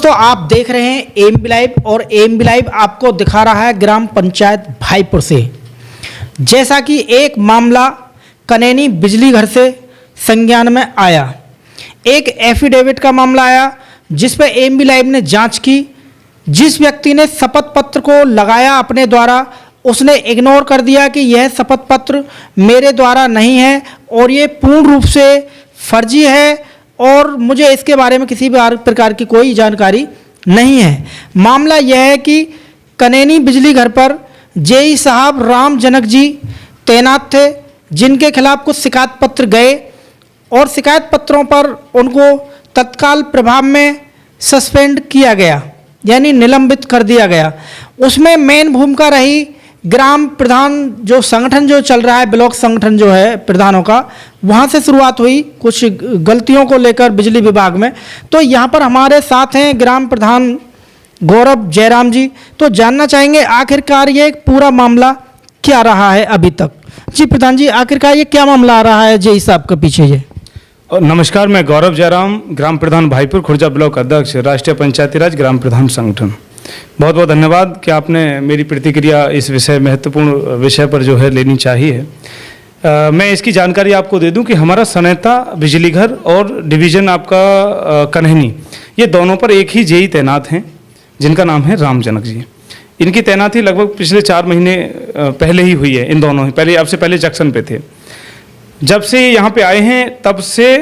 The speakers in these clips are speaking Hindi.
दोस्तों आप देख रहे हैं एएमबी लाइव और एएमबी लाइव आपको दिखा रहा है ग्राम पंचायत भाईपुर से। जैसा कि एक मामला कनैनी बिजली घर से संज्ञान में आया, एक एफिडेविट का मामला आया जिस पर एएमबी लाइव ने जांच की। जिस व्यक्ति ने शपथ पत्र को लगाया अपने द्वारा, उसने इग्नोर कर दिया कि यह शपथ पत्र मेरे द्वारा नहीं है और ये पूर्ण रूप से फर्जी है और मुझे इसके बारे में किसी भी प्रकार की कोई जानकारी नहीं है। मामला यह है कि कनैनी बिजली घर पर जेई साहब राम जनक जी तैनात थे, जिनके खिलाफ कुछ शिकायत पत्र गए और शिकायत पत्रों पर उनको तत्काल प्रभाव में सस्पेंड किया गया, यानी निलंबित कर दिया गया। उसमें मेन भूमिका रही ग्राम प्रधान जो संगठन जो चल रहा है, ब्लॉक संगठन जो है प्रधानों का, वहाँ से शुरुआत हुई कुछ गलतियों को लेकर बिजली विभाग में। तो यहाँ पर हमारे साथ हैं ग्राम प्रधान गौरव जयराम जी। तो जानना चाहेंगे आखिरकार ये पूरा मामला क्या रहा है अभी तक। जी प्रधान जी, आखिरकार ये क्या मामला आ रहा है जेई साहब के पीछे ये? नमस्कार, मैं गौरव जयराम, ग्राम प्रधान भाईपुर, खुर्जा ब्लॉक अध्यक्ष, राष्ट्रीय पंचायती राज ग्राम प्रधान संगठन। बहुत बहुत धन्यवाद कि आपने मेरी प्रतिक्रिया इस विषय महत्वपूर्ण विषय पर जो है लेनी चाहिए। मैं इसकी जानकारी आपको दे दूं कि हमारा सनेता बिजली घर और डिवीज़न आपका कन्हैनी, ये दोनों पर एक ही जेई तैनात हैं जिनका नाम है राम जनक जी। इनकी तैनाती लगभग पिछले 4 महीने पहले ही हुई है। इन दोनों ही पहले जंक्शन पे थे। जब से यहाँ पे आए हैं तब से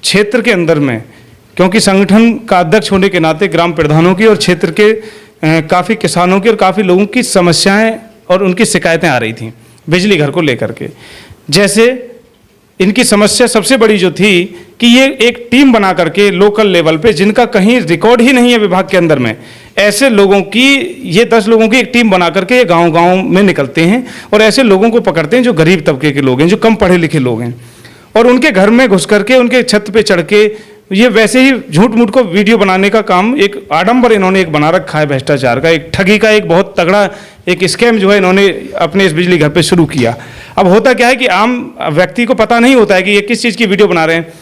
क्षेत्र के अंदर में, क्योंकि संगठन का अध्यक्ष होने के नाते ग्राम प्रधानों की और क्षेत्र के काफ़ी किसानों की और काफ़ी लोगों की समस्याएं और उनकी शिकायतें आ रही थीं बिजली घर को लेकर के। जैसे इनकी समस्या सबसे बड़ी जो थी कि ये एक टीम बना करके लोकल लेवल पे, जिनका कहीं रिकॉर्ड ही नहीं है विभाग के अंदर में, ऐसे लोगों की, ये 10 लोगों की एक टीम बना करके ये गाँव में निकलते हैं और ऐसे लोगों को पकड़ते हैं जो गरीब तबके के लोग हैं, जो कम पढ़े लिखे लोग हैं, और उनके घर में घुस करके उनके छत पे चढ़ के ये वैसे ही झूठ मूठ को वीडियो बनाने का काम, एक आडंबर इन्होंने एक बना रखा है भ्रष्टाचार का, एक ठगी का, एक बहुत तगड़ा एक स्कैम जो है इन्होंने अपने इस बिजली घर पे शुरू किया। अब होता क्या है कि आम व्यक्ति को पता नहीं होता है कि ये किस चीज़ की वीडियो बना रहे हैं।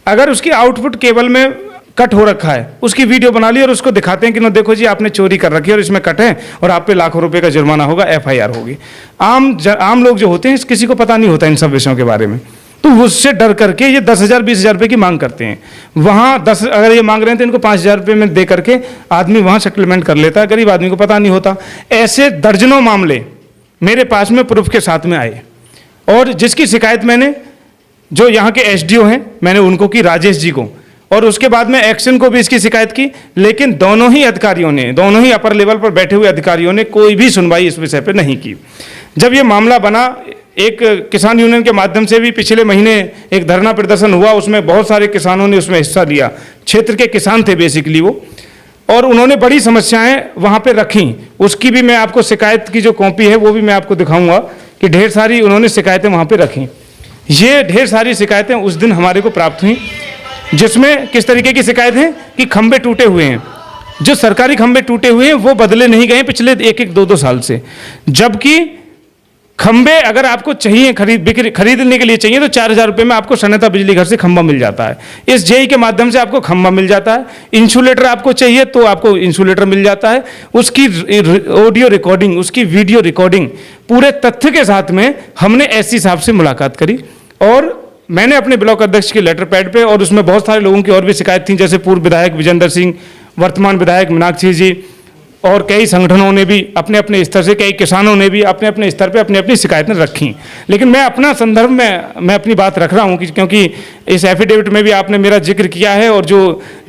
अगर उसकी आउटपुट केबल में कट हो रखा है, उसकी वीडियो बना ली और उसको दिखाते हैं कि देखो जी आपने चोरी कर रखी है और इसमें कट है और आप पे लाखों रुपए का जुर्माना होगा, FIR होगी। आम लोग जो होते हैं किसी को पता नहीं होता इन सब विषयों के बारे में, तो उससे डर करके ये 10,000 20,000 रुपये की मांग करते हैं। वहाँ 10 अगर ये मांग रहे हैं तो इनको 5,000 रुपये में दे करके आदमी वहाँ सेटलमेंट कर लेता है, गरीब आदमी को पता नहीं होता। ऐसे दर्जनों मामले मेरे पास में प्रूफ के साथ में आए और जिसकी शिकायत मैंने जो यहाँ के SDO हैं मैंने उनको की, राजेश जी को, और उसके बाद में एक्शन को भी इसकी शिकायत की, लेकिन दोनों ही अधिकारियों ने, दोनों ही अपर लेवल पर बैठे हुए अधिकारियों ने कोई भी सुनवाई इस विषय पर नहीं की। जब ये मामला बना, एक किसान यूनियन के माध्यम से भी पिछले महीने एक धरना प्रदर्शन हुआ, उसमें बहुत सारे किसानों ने उसमें हिस्सा लिया, क्षेत्र के किसान थे बेसिकली वो, और उन्होंने बड़ी समस्याएं वहाँ पे रखी। उसकी भी मैं आपको शिकायत की जो कॉपी है वो भी मैं आपको दिखाऊंगा कि ढेर सारी उन्होंने शिकायतें वहाँ पे रखी। ये ढेर सारी शिकायतें उस दिन हमारे को प्राप्त हुई, जिसमें किस तरीके की शिकायत है कि खंभे टूटे हुए हैं, जो सरकारी खंभे टूटे हुए हैं वो बदले नहीं गए पिछले 1-2 साल से, जबकि खंबे अगर आपको चाहिए खरीदने के लिए चाहिए तो 4,000 रुपये में आपको सनेता बिजली घर से खंबा मिल जाता है। इस जेई के माध्यम से आपको खंबा मिल जाता है। इंसुलेटर आपको चाहिए तो आपको इंसुलेटर मिल जाता है। उसकी ऑडियो रिकॉर्डिंग, उसकी वीडियो रिकॉर्डिंग पूरे तथ्य के साथ में हमने SC साहब से मुलाकात करी और मैंने अपने ब्लॉक अध्यक्ष के लेटर पैड पे, और उसमें बहुत सारे लोगों की और भी शिकायत थी, जैसे पूर्व विधायक विजेंद्र सिंह, वर्तमान विधायक मीनाक्षी जी, और कई संगठनों ने भी अपने अपने स्तर से, कई किसानों ने भी अपने अपने स्तर पे अपनी अपनी शिकायतें रखी। लेकिन मैं अपना संदर्भ में मैं अपनी बात रख रहा हूँ क्योंकि इस एफिडेविट में भी आपने मेरा जिक्र किया है और जो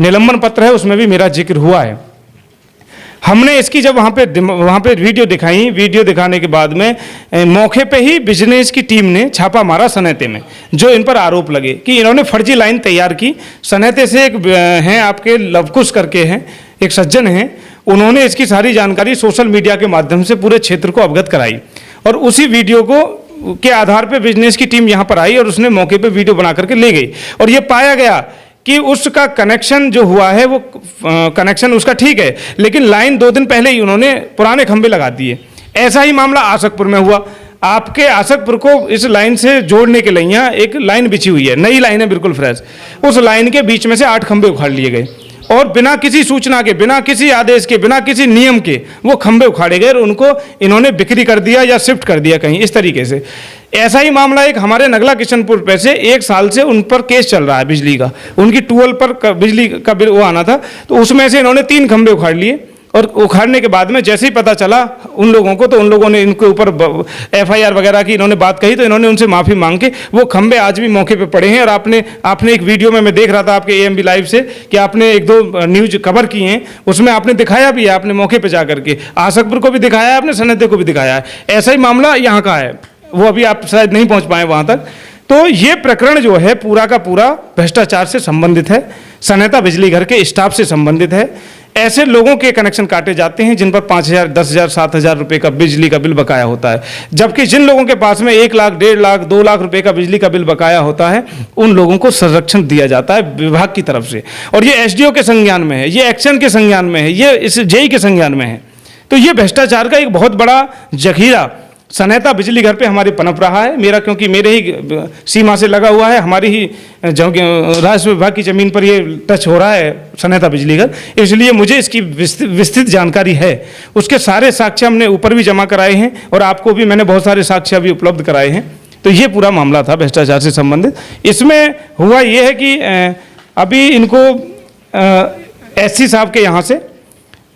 निलंबन पत्र है उसमें भी मेरा जिक्र हुआ है। हमने इसकी जब वहाँ पे वीडियो दिखाई, वीडियो दिखाने के बाद में मौके पे ही बिजनेस की टीम ने छापा मारा सनेते में, जो इन पर आरोप लगे कि इन्होंने फर्जी लाइन तैयार की। सनेते से एक हैं आपके लवकुश करके हैं, एक सज्जन हैं, उन्होंने इसकी सारी जानकारी सोशल मीडिया के माध्यम से पूरे क्षेत्र को अवगत कराई और उसी वीडियो के आधार पर बिजनेस की टीम यहाँ पर आई और उसने मौके पर वीडियो बना करके ले गई और ये पाया गया कि उसका कनेक्शन जो हुआ है वो कनेक्शन उसका ठीक है, लेकिन लाइन 2 दिन पहले ही उन्होंने पुराने खंभे लगा दिए। ऐसा ही मामला आसकपुर में हुआ। आपके आसकपुर को इस लाइन से जोड़ने के लिए यहाँ एक लाइन बिछी हुई है, नई लाइन है बिल्कुल फ्रेश, उस लाइन के बीच में से 8 खंभे उखाड़ लिए गए और बिना किसी सूचना के, बिना किसी आदेश के, बिना किसी नियम के वो खंभे उखाड़े गए और उनको इन्होंने बिक्री कर दिया या शिफ्ट कर दिया कहीं, इस तरीके से। ऐसा ही मामला एक हमारे नगला किशनपुर पे से 1 साल से उन पर केस चल रहा है बिजली का। उनकी ट्यूबवेल पर बिजली का बिल वो आना था, तो उसमें से इन्होंने 3 खंभे उखाड़ लिए और उखाड़ने के बाद में जैसे ही पता चला उन लोगों को, तो उन लोगों ने इनके ऊपर FIR वगैरह की इन्होंने बात कही, तो इन्होंने उनसे माफ़ी मांग के वो खंभे आज भी मौके पे पड़े हैं। और आपने एक वीडियो में मैं देख रहा था आपके AMB लाइव से कि आपने 1-2 न्यूज कवर की हैं, उसमें आपने दिखाया भी है, आपने मौके पर जा करके आसकपुर को भी दिखाया है, आपने सनदे को भी दिखाया है। ऐसा ही मामला यहाँ का है, वो अभी आप शायद नहीं पहुँच पाए वहाँ तक। तो ये प्रकरण जो है पूरा का पूरा भ्रष्टाचार से संबंधित है, सनेता बिजली घर के स्टाफ से संबंधित है। ऐसे लोगों के कनेक्शन काटे जाते हैं जिन पर 5,000, 10,000, 7,000 रुपए का बिजली का बिल बकाया होता है, जबकि जिन लोगों के पास में 1 लाख, 1.5 लाख, 2 लाख रुपए का बिजली का बिल बकाया होता है, उन लोगों को संरक्षण दिया जाता है विभाग की तरफ से। और ये SDO के संज्ञान में है, ये एक्शन के संज्ञान में है, ये इस JE के संज्ञान में है। तो ये भ्रष्टाचार का एक बहुत बड़ा जखीरा सनेता बिजली घर पे हमारे पनप रहा है। मेरा, क्योंकि मेरे ही सीमा से लगा हुआ है, हमारी ही राजस्व विभाग की ज़मीन पर ये टच हो रहा है सनेता बिजली घर, इसलिए मुझे इसकी विस्तृत जानकारी है। उसके सारे साक्ष्य हमने ऊपर भी जमा कराए हैं और आपको भी मैंने बहुत सारे साक्ष्य भी उपलब्ध कराए हैं। तो ये पूरा मामला था भ्रष्टाचार से संबंधित। इसमें हुआ ये है कि अभी इनको SC साहब के यहाँ से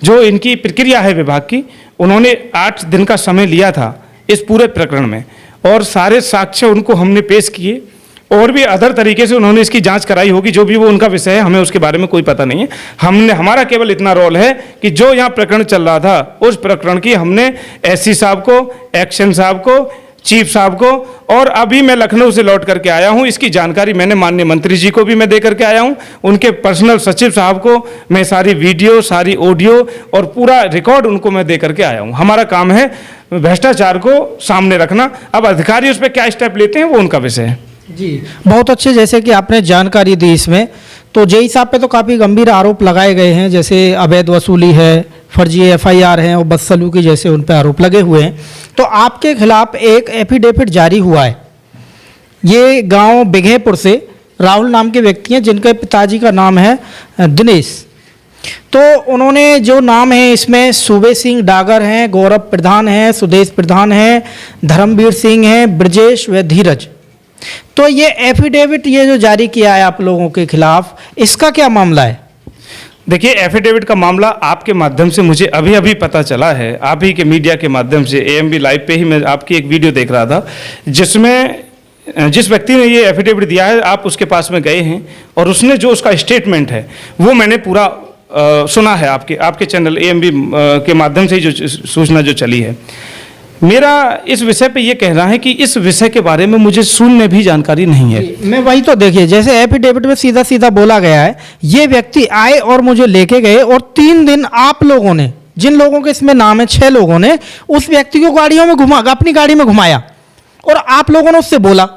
जो इनकी प्रक्रिया है विभाग की, उन्होंने 8 दिन का समय लिया था इस पूरे प्रकरण में, और सारे साक्ष्य उनको हमने पेश किए और भी अदर तरीके से उन्होंने इसकी जांच कराई होगी, जो भी वो उनका विषय है, हमें उसके बारे में कोई पता नहीं है। हमारा केवल इतना रोल है कि जो यहाँ प्रकरण चल रहा था उस प्रकरण की हमने SC साहब को, एक्शन साहब को, चीफ साहब को, और अभी मैं लखनऊ से लौट करके आया हूं, इसकी जानकारी मैंने माननीय मंत्री जी को भी मैं दे करके आया हूं, उनके पर्सनल सचिव साहब को मैं सारी वीडियो, सारी ऑडियो और पूरा रिकॉर्ड उनको मैं दे करके आया हूं। हमारा काम है भ्रष्टाचार को सामने रखना। अब अधिकारी उस पर क्या स्टेप लेते हैं वो उनका विषय है। जी, बहुत अच्छे, जैसे कि आपने जानकारी दी इसमें, तो JE साहब पे तो काफ़ी गंभीर आरोप लगाए गए हैं, जैसे अवैध वसूली है, फर्जी FIR हैं और बदसलूकी जैसे उन पर आरोप लगे हुए हैं। तो आपके खिलाफ एक एफिडेविट जारी हुआ है, ये गांव बिघेपुर से राहुल नाम के व्यक्ति हैं जिनके पिताजी का नाम है दिनेश। तो उन्होंने जो नाम है इसमें सूबे सिंह डागर हैं, गौरव प्रधान हैं, सुदेश प्रधान हैं, धर्मवीर सिंह हैं, ब्रजेश व धीरज। तो ये एफिडेविट ये जो जारी किया है आप लोगों के खिलाफ, इसका क्या मामला है? देखिए, एफिडेविट का मामला आपके माध्यम से मुझे अभी अभी पता चला है, आप ही के मीडिया के माध्यम से। AMB लाइव पे ही मैं आपकी एक वीडियो देख रहा था जिसमें जिस व्यक्ति ने ये एफिडेविट दिया है आप उसके पास में गए हैं और उसने जो उसका स्टेटमेंट है वो मैंने पूरा सुना है आपके चैनल AMB के माध्यम से जो सूचना जो चली है। मेरा इस विषय पे ये कहना है कि इस विषय के बारे में मुझे शून्य भी जानकारी नहीं है। मैं वही तो, देखिए जैसे एफिडेविट में सीधा सीधा बोला गया है, ये व्यक्ति आए और मुझे लेके गए और 3 दिन आप लोगों ने, जिन लोगों के इसमें नाम है 6 लोगों ने, उस व्यक्ति को गाड़ियों में अपनी गाड़ी में घुमाया और आप लोगों ने उससे बोला,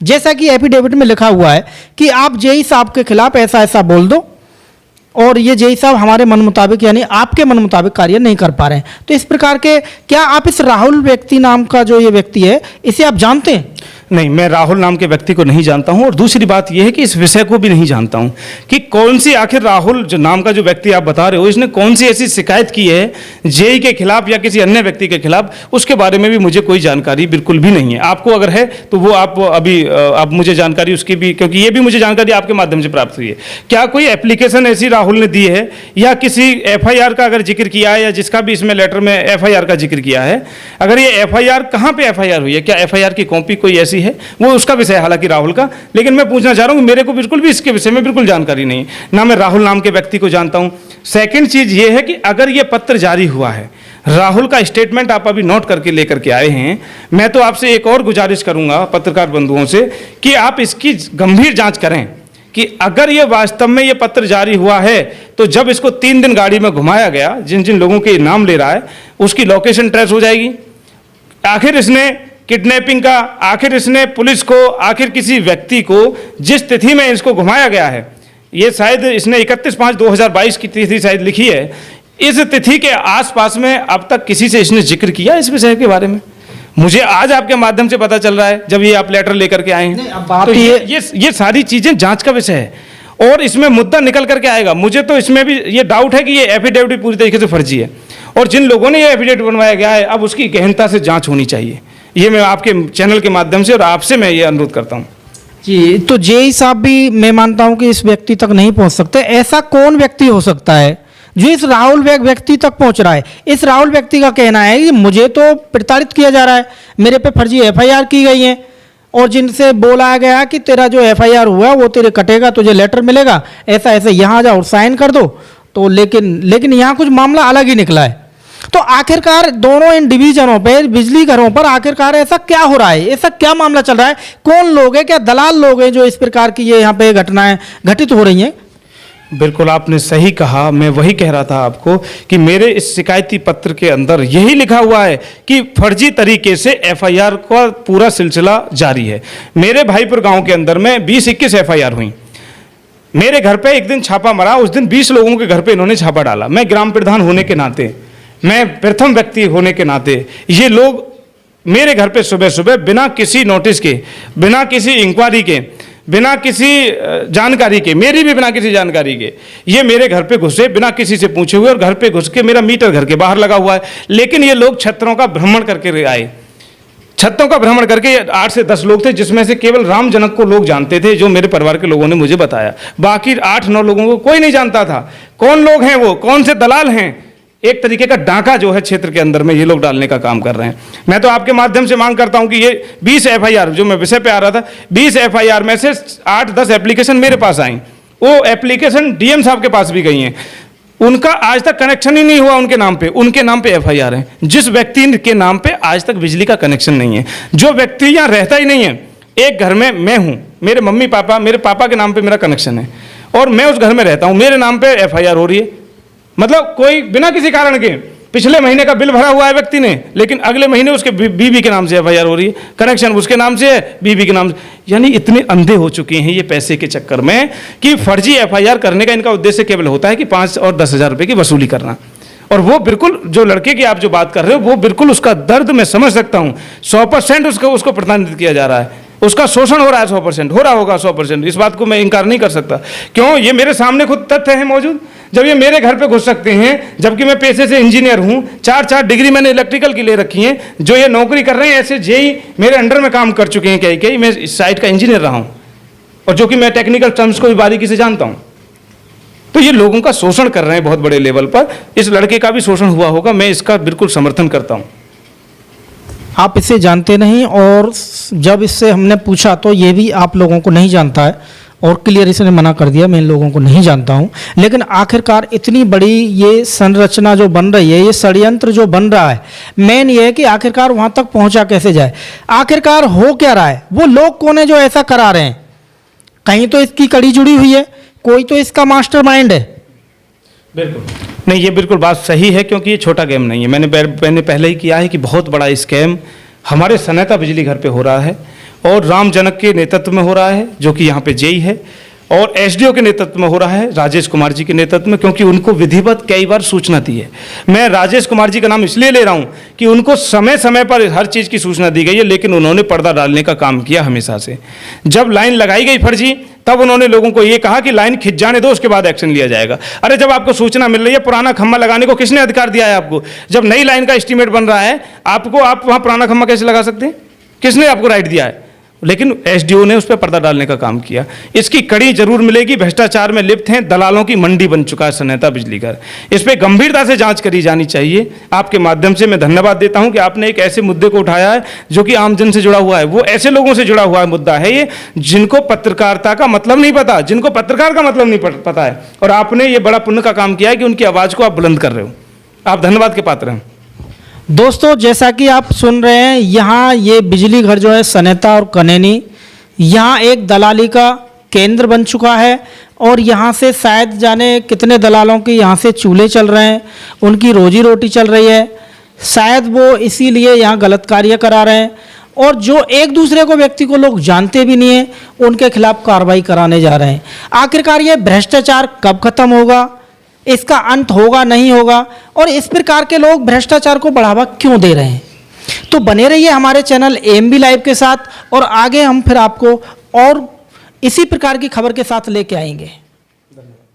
जैसा कि एफिडेविट में लिखा हुआ है कि आप JE साहब के खिलाफ ऐसा ऐसा बोल दो और ये JE साहब हमारे मन मुताबिक यानी आपके मन मुताबिक कार्य नहीं कर पा रहे हैं। तो इस प्रकार के, क्या आप इस राहुल व्यक्ति नाम का जो ये व्यक्ति है इसे आप जानते हैं? नहीं, मैं राहुल नाम के व्यक्ति को नहीं जानता हूं और दूसरी बात यह है कि इस विषय को भी नहीं जानता हूं कि कौन सी आखिर राहुल जो नाम का जो व्यक्ति आप बता रहे हो इसने कौन सी ऐसी शिकायत की है JE के खिलाफ या किसी अन्य व्यक्ति के खिलाफ, उसके बारे में भी मुझे कोई जानकारी बिल्कुल भी नहीं है। आपको अगर है तो वो आप मुझे जानकारी उसकी भी, क्योंकि ये भी मुझे जानकारी आपके माध्यम से प्राप्त हुई है। क्या कोई एप्लीकेशन ऐसी राहुल ने दी है या किसी FIR का अगर जिक्र किया है या जिसका भी इसमें लेटर में FIR का जिक्र किया है, अगर ये FIR कहाँ पे FIR हुई है, क्या FIR की कॉपी कोई ऐसी है, वो उसका विषय है हालांकि राहुल का। लेकिन मैं पूछना चाह रहा हूं, मेरे को बिल्कुल भी इसके विषय में बिल्कुल जानकारी नहीं, ना मैं राहुल नाम के व्यक्ति को जानता हूं। सेकंड चीज ये है कि अगर ये पत्र जारी हुआ है, राहुल का स्टेटमेंट आप अभी नोट करके लेकर के आए हैं, मैं तो आपसे एक और गुजारिश करूंगा पत्रकार बंधुओं से कि आप इसकी गंभीर जांच करें कि अगर ये वास्तव में ये पत्र जारी हुआ है तो जब इसको 3 दिन गाड़ी में घुमाया गया, जिन जिन लोगों के नाम ले रहा है उसकी लोकेशन ट्रेस हो जाएगी। आखिर इसने किडनैपिंग का, आखिर इसने पुलिस को, आखिर किसी व्यक्ति को जिस तिथि में इसको घुमाया गया है, ये शायद इसने 31/5/2022 की तिथि शायद लिखी है, इस तिथि के आसपास में अब तक किसी से इसने जिक्र किया इस विषय के बारे में? मुझे आज आपके माध्यम से पता चल रहा है जब ये आप लेटर लेकर के आए हैं। तो ये सारी चीजें जांच का विषय है और इसमें मुद्दा निकल करके आएगा। मुझे तो इसमें भी ये डाउट है कि ये एफिडेविट पूरी तरीके से फर्जी है, और जिन लोगों ने ये एफिडेविट बनवाया गया है अब उसकी गहनता से जांच होनी चाहिए। ये मैं आपके चैनल के माध्यम से और आपसे मैं ये अनुरोध करता हूँ। जी, तो जेई साहब भी मैं मानता हूं कि इस व्यक्ति तक नहीं पहुंच सकते। ऐसा कौन व्यक्ति हो सकता है जो इस राहुल व्यक्ति तक पहुंच रहा है? इस राहुल व्यक्ति का कहना है कि मुझे तो प्रताड़ित किया जा रहा है, मेरे पे फर्जी एफआईआर की गई है, और जिनसे बोला गया कि तेरा जो एफआईआर हुआ वो तेरे कटेगा, तुझे लेटर मिलेगा, ऐसा ऐसे यहाँ जाओ और साइन कर दो। तो लेकिन यहाँ कुछ मामला अलग ही निकला है। तो आखिरकार दोनों इन डिवीजनों पे, बिजली घरों पर आखिरकार ऐसा क्या हो रहा है? ऐसा क्या मामला चल रहा है? कौन लोग हैं? क्या दलाल लोग हैं जो इस प्रकार की ये यहाँ पे घटनाएं घटित हो रही हैं? बिल्कुल आपने सही कहा। मैं वही कह रहा था आपको कि मेरे इस शिकायती पत्र के अंदर यही लिखा हुआ है कि फर्जी तरीके से एफआईआर का पूरा सिलसिला जारी है। मेरे भाईपुर गांव के अंदर में 20-21 एफआईआर हुई। मेरे घर पे एक दिन छापा मरा, उस दिन 20 लोगों के घर पे इन्होंने छापा डाला। मैं ग्राम प्रधान होने के नाते, मैं प्रथम व्यक्ति होने के नाते, ये लोग मेरे घर पे सुबह सुबह बिना किसी नोटिस के, बिना किसी इंक्वायरी के, बिना किसी जानकारी के, मेरी भी बिना किसी जानकारी के, ये मेरे घर पे घुसे बिना किसी से पूछे हुए, और घर पे घुस के मेरा मीटर घर के बाहर लगा हुआ है। लेकिन ये लोग छत्रों का भ्रमण करके आए। छत्रों का भ्रमण करके 8 से 10 लोग थे, जिसमें से केवल राम जनक को लोग जानते थे, जो मेरे परिवार के लोगों ने मुझे बताया। बाकी 8-9 लोगों को कोई नहीं जानता था। कौन लोग हैं वो, कौन से दलाल हैं? एक तरीके का डाका जो है क्षेत्र के अंदर में ये लोग डालने का काम कर रहे हैं। मैं तो आपके माध्यम से मांग करता हूं कि ये 20 एफआईआर, जो मैं विषय पे आ रहा था, 20 एफआईआर में से 8-10 एप्लीकेशन मेरे पास आई। वो एप्लीकेशन डीएम साहब के पास भी गई हैं। उनका आज तक कनेक्शन ही नहीं हुआ उनके नाम पे। उनके नाम पे एफआईआर है। जिस व्यक्ति के नाम पे आज तक बिजली का कनेक्शन नहीं है, जो व्यक्ति यहाँ रहता ही नहीं है। एक घर में मैं हूँ, मेरे मम्मी पापा, मेरे पापा के नाम पे मेरा कनेक्शन है, और मैं उस घर में रहता हूँ, मेरे नाम पे एफआईआर हो रही है। मतलब कोई बिना किसी कारण के, पिछले महीने का बिल भरा हुआ है व्यक्ति ने, लेकिन अगले महीने उसके बीबी के नाम से एफआईआर हो रही है, कनेक्शन उसके नाम से है, बीबी के नाम से। यानी इतने अंधे हो चुके हैं ये पैसे के चक्कर में कि फर्जी एफआईआर करने का इनका उद्देश्य केवल होता है कि 5 और 10 हज़ार रुपये की वसूली करना। और वो बिल्कुल, जो लड़के की आप जो बात कर रहे हो, वो बिल्कुल उसका दर्द मैं समझ सकता हूँ। 100% उसको प्रताड़ित किया जा रहा है, उसका शोषण हो रहा है, 100% हो रहा होगा, 100%। इस बात को मैं इनकार नहीं कर सकता। क्यों? ये मेरे सामने खुद तथ्य है मौजूद। जब ये मेरे घर पे घुस सकते हैं, जबकि मैं पेशे से इंजीनियर हूँ, 4 डिग्री मैंने इलेक्ट्रिकल की ले रखी हैं, जो ये नौकरी कर रहे हैं ऐसे जेई मेरे अंडर में काम कर चुके हैं, कई मैं इस साइट का इंजीनियर रहा हूँ, और जो कि मैं टेक्निकल टर्म्स को भी बारीकी से जानता हूँ। तो ये लोगों का शोषण कर रहे हैं बहुत बड़े लेवल पर। इस लड़के का भी शोषण हुआ होगा, मैं इसका बिल्कुल समर्थन करता हूँ। आप इसे जानते नहीं, और जब इससे हमने पूछा तो ये भी आप लोगों को नहीं जानता है, और क्लियर इसने मना कर दिया, मैं इन लोगों को नहीं जानता हूँ। लेकिन आखिरकार इतनी बड़ी ये संरचना जो बन रही है, ये षड्यंत्र जो बन रहा है, मेन ये है कि आखिरकार वहाँ तक पहुँचा कैसे जाए, आखिरकार हो क्या रहा है, वो लोग कौन है जो ऐसा करा रहे हैं? कहीं तो इसकी कड़ी जुड़ी हुई है, कोई तो इसका मास्टरमाइंड है। बिल्कुल नहीं, ये बिल्कुल बात सही है, क्योंकि ये छोटा गेम नहीं है। मैंने पहले ही किया है कि बहुत बड़ा स्कैम हमारे सनेता बिजली घर पे हो रहा है, और राम जनक के नेतृत्व में हो रहा है, जो कि यहाँ पे जेई है, और एसडीओ के नेतृत्व में हो रहा है, राजेश कुमार जी के नेतृत्व में, क्योंकि उनको विधिवत कई बार सूचना दी है। मैं राजेश कुमार जी का नाम इसलिए ले रहा हूँ कि उनको समय समय पर हर चीज़ की सूचना दी गई है, लेकिन उन्होंने पर्दा डालने का काम किया हमेशा से। जब लाइन लगाई गई फर्जी, तब उन्होंने लोगों को ये कहा कि लाइन खिंच जाने दो, उसके बाद एक्शन लिया जाएगा। अरे जब आपको सूचना मिल रही है, पुराना खम्मा लगाने को किसने अधिकार दिया है आपको? जब नई लाइन का एस्टीमेट बन रहा है, आप वहाँ पुराना खम्मा कैसे लगा सकते हैं? किसने आपको राइट दिया है? लेकिन एसडीओ ने उस पर पर्दा डालने का काम किया। इसकी कड़ी जरूर मिलेगी। भ्रष्टाचार में लिप्त हैं, दलालों की मंडी बन चुका है सनेता बिजली घर। इस पर गंभीरता से जांच करी जानी चाहिए। आपके माध्यम से मैं धन्यवाद देता हूं कि आपने एक ऐसे मुद्दे को उठाया है जो कि आमजन से जुड़ा हुआ है। वो ऐसे लोगों से जुड़ा हुआ मुद्दा है ये, जिनको पत्रकारिता का मतलब नहीं पता, जिनको पत्रकार का मतलब नहीं पता है, और आपने ये बड़ा पुण्य का काम किया है कि उनकी आवाज़ को आप बुलंद कर रहे हो। आप धन्यवाद के पात्र हैं। दोस्तों, जैसा कि आप सुन रहे हैं, यहाँ ये बिजली घर जो है सनेता और कनैनी, यहाँ एक दलाली का केंद्र बन चुका है, और यहाँ से शायद जाने कितने दलालों के यहाँ से चूल्हे चल रहे हैं, उनकी रोजी रोटी चल रही है। शायद वो इसीलिए यहाँ गलत कार्य करा रहे हैं, और जो एक दूसरे को व्यक्ति को लोग जानते भी नहीं हैं, उनके खिलाफ कार्रवाई कराने जा रहे हैं। आखिरकार ये भ्रष्टाचार कब खत्म होगा, इसका अंत होगा नहीं होगा, और इस प्रकार के लोग भ्रष्टाचार को बढ़ावा क्यों दे रहे हैं? तो बने रहिए हमारे चैनल AMB लाइव के साथ, और आगे हम फिर आपको और इसी प्रकार की खबर के साथ लेके आएंगे। धन्यवाद।